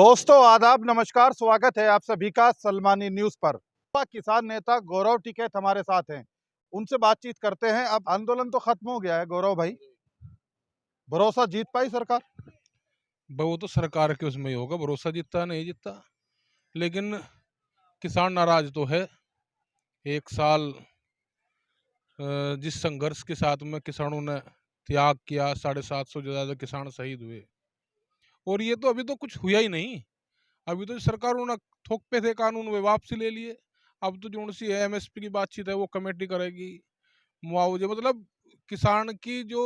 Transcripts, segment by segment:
दोस्तों आदाब, नमस्कार। स्वागत है आप सभी का सलमानी न्यूज पर। किसान नेता गौरव टिकैत हमारे साथ हैं, उनसे बातचीत करते हैं। अब आंदोलन तो खत्म हो गया है गौरव भाई, भरोसा जीत पाई सरकार? वो तो सरकार के उसमें ही होगा, भरोसा जीतता नहीं जीतता, लेकिन किसान नाराज तो है। एक साल जिस संघर्ष के साथ में किसानों ने त्याग किया, 750 से ज्यादा किसान शहीद हुए, और ये तो अभी तो कुछ हुआ ही नहीं। अभी तो सरकारों ने थोक पे थे कानून, वे वापसी ले लिए। अब तो जो सी है एमएसपी की बातचीत है, वो कमेटी करेगी। मुआवजे मतलब किसान की जो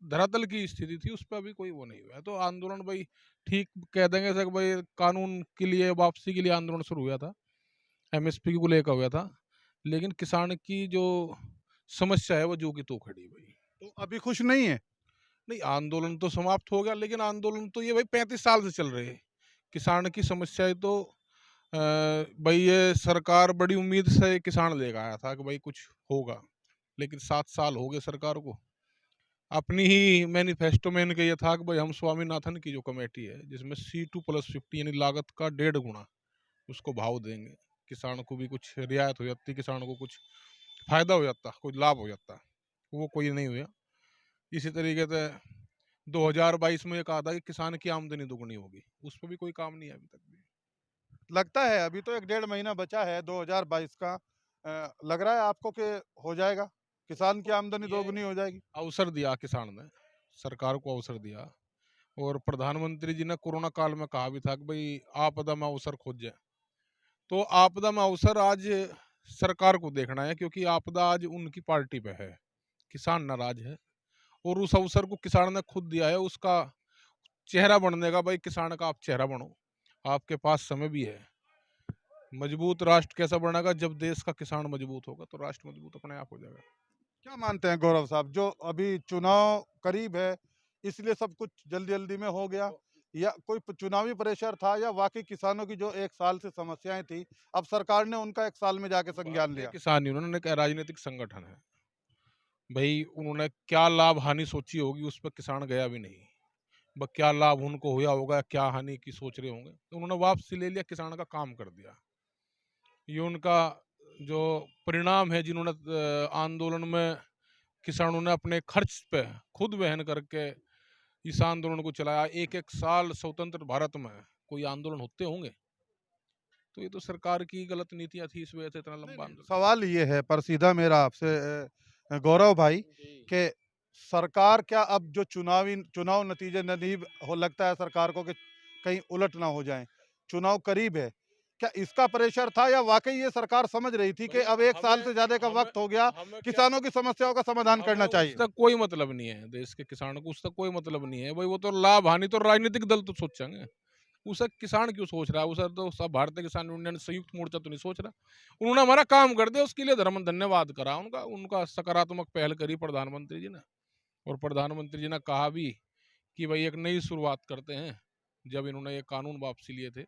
धरातल की स्थिति थी उस पर अभी कोई वो नहीं हुआ है। तो आंदोलन भाई ठीक कह देंगे सर, भाई कानून के लिए वापसी के लिए आंदोलन शुरू हुआ था, एमएसपी को लेकर हुआ था, लेकिन किसान की जो समस्या है वो जो की तो खड़ी भाई। तो अभी खुश नहीं है? नहीं, आंदोलन तो समाप्त हो गया, लेकिन आंदोलन तो ये भाई 35 साल से चल रहे हैं। किसान की समस्या तो भाई ये सरकार बड़ी उम्मीद से किसान लेकर आया था कि भाई कुछ होगा, लेकिन 7 साल हो गए सरकार को। अपनी ही मैनिफेस्टो में इनका ये था कि भाई हम स्वामीनाथन की जो कमेटी है, जिसमें C2+50 यानी लागत का 1.5 गुना उसको भाव देंगे, किसान को भी कुछ रियायत हो जाती, किसान को कुछ फायदा हो जाता, कुछ लाभ हो जाता, वो कोई नहीं हुआ। इसी तरीके से 2022 में ये कहा था कि किसान की आमदनी दुगनी होगी, उस पर भी कोई काम नहीं है अभी तक भी। लगता है अभी तो 1-1.5 महीना बचा है 2022 का। लग रहा है आपको कि हो जाएगा, किसान की आमदनी ये दोगुनी हो जाएगी? अवसर दिया किसान ने, सरकार को अवसर दिया, और प्रधानमंत्री जी ने कोरोना काल में कहा भी था कि भाई आपदा में अवसर खोजे। तो आपदा में अवसर आज सरकार को देखना है, क्योंकि आपदा आज उनकी पार्टी पे है, किसान नाराज है, और उस अवसर को किसान ने खुद दिया है। उसका चेहरा बनने का, भाई किसान का आप चेहरा बनो, आपके पास समय भी है। मजबूत राष्ट्र कैसा बनेगा? जब देश का किसान मजबूत होगा तो राष्ट्र मजबूत अपने आप हो जाएगा। क्या मानते हैं गौरव साहब, जो अभी चुनाव करीब है इसलिए सब कुछ जल्दी जल्दी में हो गया, या कोई चुनावी प्रेशर था, या वाकई किसानों की जो एक साल से समस्याएं थी अब सरकार ने उनका एक साल में जाके संज्ञान भारतीय लिया? किसान नहीं, उन्होंने कहा राजनीतिक संगठन है भाई, उन्होंने क्या लाभ हानि सोची होगी उस पर किसान गया भी नहीं। बस क्या लाभ उनको हुआ होगा, क्या हानि की सोच रहे होंगे, तो उन्होंने वापसी ले लिया, किसान का काम कर दिया। ये उनका जो परिणाम है, जिन्होंने आंदोलन में किसानों ने अपने खर्च पे खुद वहन करके इस आंदोलन को चलाया। एक एक साल स्वतंत्र भारत में कोई आंदोलन होते होंगे? तो ये तो सरकार की गलत नीतियां थी, इस वजह से इतना लंबा आंदोलन। सवाल ये है पर सीधा मेरा आपसे गौरव भाई, कि सरकार क्या अब जो चुनाव नतीजे नहीं हो, लगता है सरकार को कि कहीं उलट ना हो जाए, चुनाव करीब है, क्या इसका प्रेशर था, या वाकई ये सरकार समझ रही थी कि भाई अब एक साल हमें से ज्यादा का हमें वक्त हो गया, हमें क्या, किसानों की समस्याओं का समाधान हमें करना चाहिए? उससे कोई मतलब नहीं है, देश के किसानों को उससे कोई मतलब नहीं है भाई। वो तो लाभ हानि तो राजनीतिक दल तो सोचेंगे, उसे किसान क्यों सोच रहा है? उसे तो सब भारतीय किसान यूनियन संयुक्त मोर्चा तो नहीं सोच रहा। उन्होंने हमारा काम कर दिया, उसके लिए धन्यवाद करा उनका, उनका सकारात्मक पहल करी प्रधानमंत्री जी ने। और प्रधानमंत्री जी ने कहा भी कि भाई एक नई शुरुआत करते हैं। जब इन्होंने ये कानून वापसी लिए थे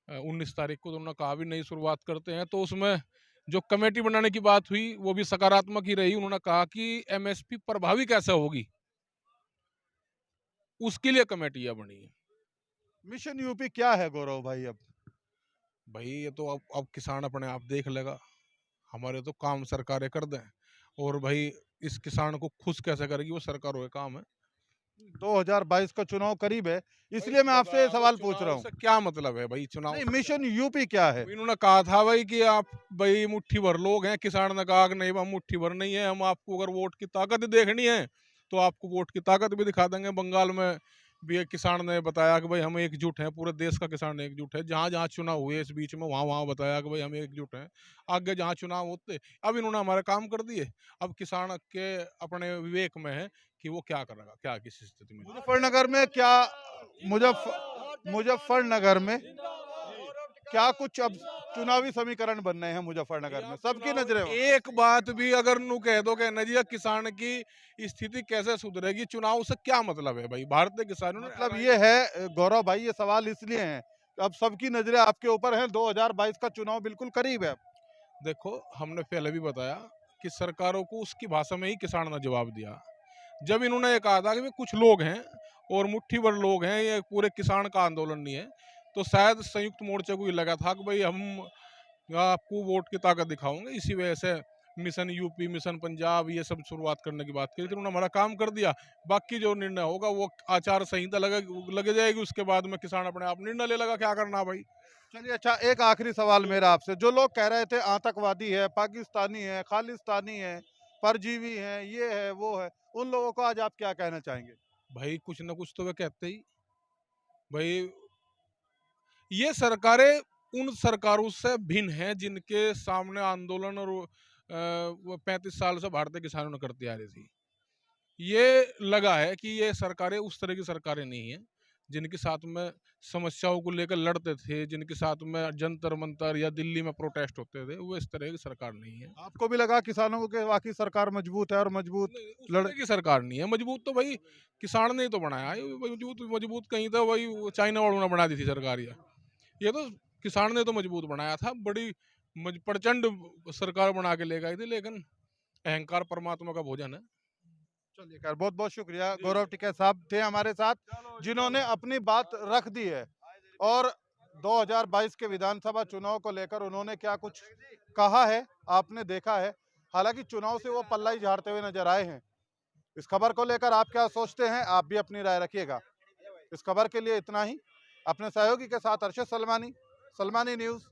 19 तारीख को, तो उन्होंने कहा भी नई शुरुआत करते हैं। तो उसमें जो कमेटी बनाने की बात हुई वो भी सकारात्मक ही रही। उन्होंने कहा कि एमएसपी प्रभावी कैसे होगी, उसके लिए कमेटियां बनी है। मिशन यूपी क्या है गौरव भाई अब? भाई ये तो अब किसान अपने आप देख लेगा, हमारे तो काम सरकारें कर दें, और भाई इस किसान को खुश कैसे करेगी वो सरकारों का काम है। 2022 का चुनाव करीब है, भाई इसलिए मैं आपसे ये सवाल पूछ रहा चुनाव हूँ। से क्या मतलब है भाई? चुनाव नहीं, से क्या? मिशन यूपी क्या है? अब इन्होंने कहा था भाई कि आप भाई मुट्ठी भर लोग हैं, किसान ने कहा कि नहीं हम मुट्ठी भर नहीं है, हम आपको अगर वोट की ताकत देखनी है तो आपको वोट की ताकत भी दिखा देंगे। बंगाल में भी एक किसान ने बताया कि भाई हम एकजुट हैं, पूरे देश का किसान एकजुट है। जहाँ जहाँ चुनाव हुए इस बीच में, वहाँ वहाँ बताया कि भाई हम एकजुट हैं। आगे जहाँ चुनाव होते, अब इन्होंने हमारे काम कर दिए। अब किसान के अपने विवेक में है कि वो क्या करेगा, क्या किस स्थिति में। मुजफ्फरनगर में क्या, मुजफ्फरनगर में क्या कुछ अब चुनावी समीकरण बन रहे हैं मुजफ्फरनगर में, सबकी नजरें वहां। एक बात भी अगर नू कह दो कि नजी किसान की स्थिति कैसे सुधरेगी, चुनाव से क्या मतलब है भाई? भारतीय किसानों ने मतलब ये है गौरव भाई, ये सवाल इसलिए है कि अब सबकी नजरें आपके ऊपर हैं, 2022 का चुनाव बिल्कुल करीब है। देखो, हमने पहले भी बताया कि सरकारों को उसकी भाषा में ही किसान ने जवाब दिया। जब इन्होंने ये कहा था कि वे कुछ लोग हैं और मुट्ठी भर लोग हैं, ये पूरे किसान का आंदोलन नहीं है, तो शायद संयुक्त मोर्चे को ये लगा था कि भाई हम आपको वोट की ताकत दिखाओगे, इसी वजह से मिशन यूपी, मिशन पंजाब ये सब शुरुआत करने की बात की। लेकिन उन्होंने हमारा काम कर दिया। बाकी जो निर्णय होगा वो आचार संहिता लग जाएगी, उसके बाद में किसान अपने आप निर्णय ले लगा क्या करना भाई। चलिए, अच्छा, एक आखिरी सवाल मेरा आपसे। जो लोग कह रहे थे आतंकवादी है, पाकिस्तानी है, खालिस्तानी है, परजीवी है, ये है वो है, उन लोगों को आज आप क्या कहना चाहेंगे? भाई कुछ ना कुछ तो वे कहते ही भाई, ये सरकारें उन सरकारों से भिन्न हैं जिनके सामने आंदोलन और वो 35 साल से भारतीय किसानों ने करती आ रही थी। ये लगा है कि ये सरकारें उस तरह की सरकारें नहीं हैं जिनके साथ में समस्याओं को लेकर लड़ते थे, जिनके साथ में जंतर मंतर या दिल्ली में प्रोटेस्ट होते थे, वो इस तरह की सरकार नहीं है। आपको भी लगा किसानों को कि वाकई सरकार मजबूत है और मजबूत नहीं, उस लड़ तरह की सरकार नहीं है। मजबूत तो भाई किसान ने ही तो बनाया है। मजबूत मजबूत कहीं तो वही चाइना वालों ने बना दी थी सरकार। ये तो किसान ने तो मजबूत बनाया था। बड़ी प्रचंड सरकार बना के ले गई थी, लेकिन अहंकार परमात्मा का भोजन है। चलिए खैर, बहुत बहुत शुक्रिया। जी गौरव टिकैत साहब थे हमारे साथ, जिन्होंने अपनी बात रख दी है और 2022 के विधानसभा चुनाव को लेकर उन्होंने क्या कुछ कहा है आपने देखा है। हालांकि चुनाव से वो पल्ला ही झाड़ते हुए नजर आए हैं। इस खबर को लेकर आप क्या सोचते हैं, आप भी अपनी राय रखिएगा। इस खबर के लिए इतना ही। अपने सहयोगी के साथ अरशद सलमानी, सलमानी न्यूज़।